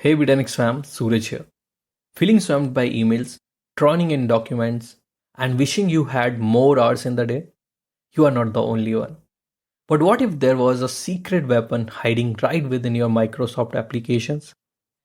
Hey Be10x fam, Suraj here. Feeling swamped by emails, drowning in documents, and wishing you had more hours in the day? You are not the only one. But what if there was a secret weapon hiding right within your Microsoft applications?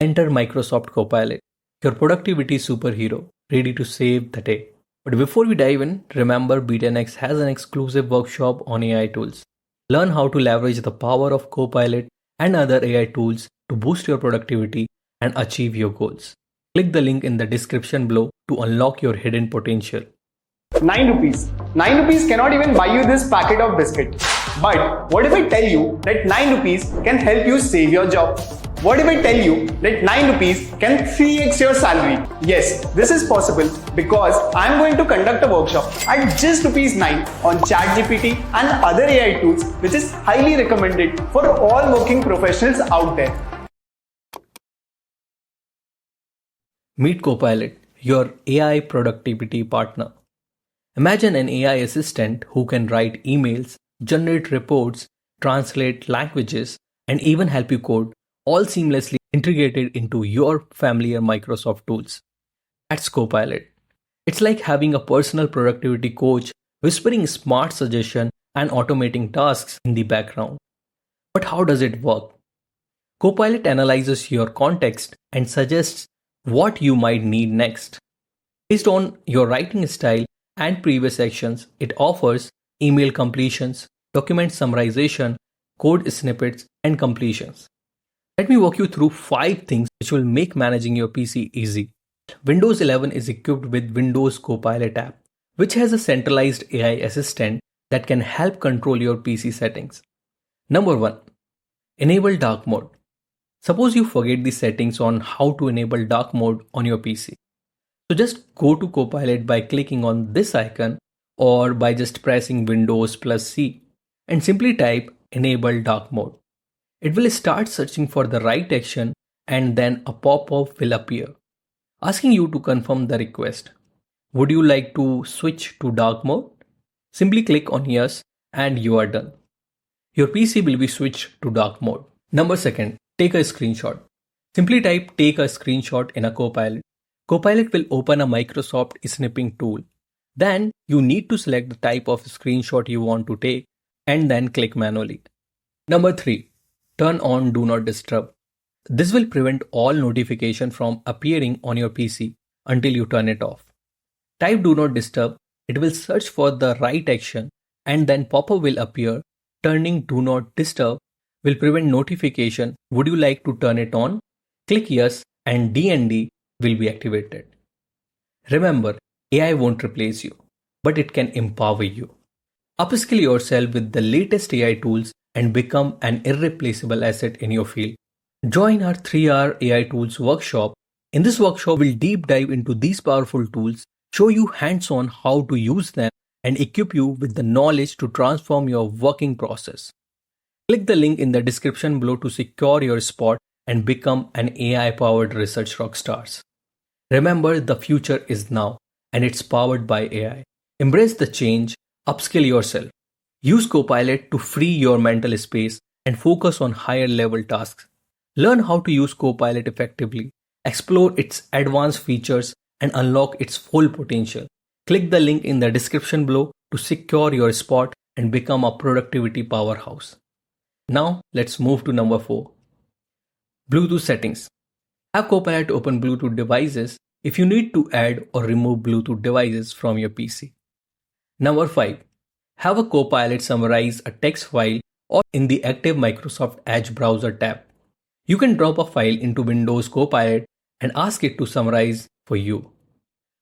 Enter Microsoft Copilot, your productivity superhero, ready to save the day. But before we dive in, remember Be10x has an exclusive workshop on AI tools. Learn how to leverage the power of Copilot and other AI tools to boost your productivity and achieve your goals. Click the link in the description below to unlock your hidden potential. 9 rupees. 9 rupees cannot even buy you this packet of biscuit. But what if I tell you that 9 rupees can help you save your job? What if I tell you that 9 rupees can 3x your salary? Yes, this is possible because I am going to conduct a workshop at just rupees 9 on ChatGPT and other AI tools, which is highly recommended for all working professionals out there. Meet Copilot, your AI productivity partner. Imagine an AI assistant who can write emails, generate reports, translate languages, and even help you code, all seamlessly integrated into your familiar Microsoft tools. That's Copilot. It's like having a personal productivity coach whispering smart suggestions and automating tasks in the background. But how does it work? Copilot analyzes your context and suggests what you might need next. Based on your writing style and previous actions, it offers email completions, document summarization, code snippets, and completions. Let me walk you through 5 things which will make managing your PC easy. Windows 11 is equipped with Windows Copilot app, which has a centralized AI assistant that can help control your PC settings. Number 1. Enable dark mode. Suppose you forget the settings on how to enable dark mode on your PC. So just go to Copilot by clicking on this icon or by just pressing Windows plus C and simply type enable dark mode. It will start searching for the right action and then a pop-up will appear, asking you to confirm the request. Would you like to switch to dark mode? Simply click on yes and you are done. Your PC will be switched to dark mode. Number 2, take a screenshot. Simply type take a screenshot in a Copilot. Copilot will open a Microsoft snipping tool. Then you need to select the type of screenshot you want to take and then click manually. Number 3, turn on Do Not Disturb. This will prevent all notification from appearing on your PC until you turn it off. Type Do Not Disturb, it will search for the right action and then pop-up will appear. Turning Do Not Disturb will prevent notification. Would you like to turn it on? Click yes and D&D will be activated. Remember, AI won't replace you, but it can empower you. Upskill yourself with the latest AI tools and become an irreplaceable asset in your field. Join our 3-hour AI tools workshop. In this workshop, we'll deep dive into these powerful tools, show you hands-on how to use them, and equip you with the knowledge to transform your working process. Click the link in the description below to secure your spot and become an AI-powered research rockstars. Remember, the future is now, and it's powered by AI. Embrace the change, upskill yourself. Use Copilot to free your mental space and focus on higher level tasks. Learn how to use Copilot effectively, explore its advanced features, and unlock its full potential. Click the link in the description below to secure your spot and become a productivity powerhouse. Now, let's move to number 4. Bluetooth settings. Have Copilot open Bluetooth devices if you need to add or remove Bluetooth devices from your PC. Number 5. Have a Copilot summarize a text file or in the active Microsoft Edge browser tab. You can drop a file into Windows Copilot and ask it to summarize for you.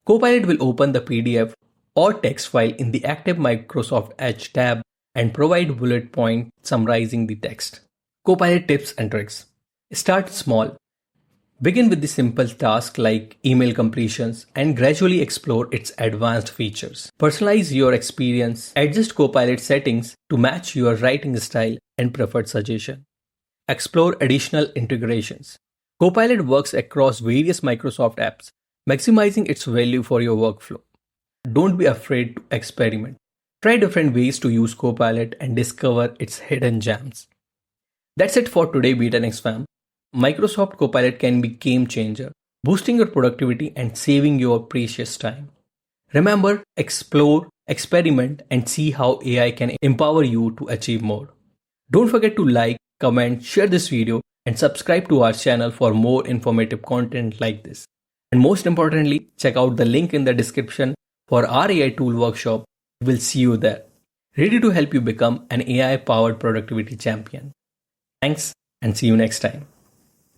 Copilot will open the PDF or text file in the active Microsoft Edge tab and provide bullet points summarizing the text. Copilot tips and tricks. Start small. Begin with the simple tasks like email completions and gradually explore its advanced features. Personalize your experience. Adjust Copilot settings to match your writing style and preferred suggestion. Explore additional integrations. Copilot works across various Microsoft apps, maximizing its value for your workflow. Don't be afraid to experiment. Try different ways to use Copilot and discover its hidden gems. That's it for today, Be10x fam. Microsoft Copilot can be game changer, boosting your productivity and saving your precious time. Remember, explore, experiment, and see how AI can empower you to achieve more. Don't forget to like, comment, share this video, and subscribe to our channel for more informative content like this. And most importantly, check out the link in the description for our AI tool workshop. We'll see you there, ready to help you become an AI powered productivity champion. Thanks, and see you next time.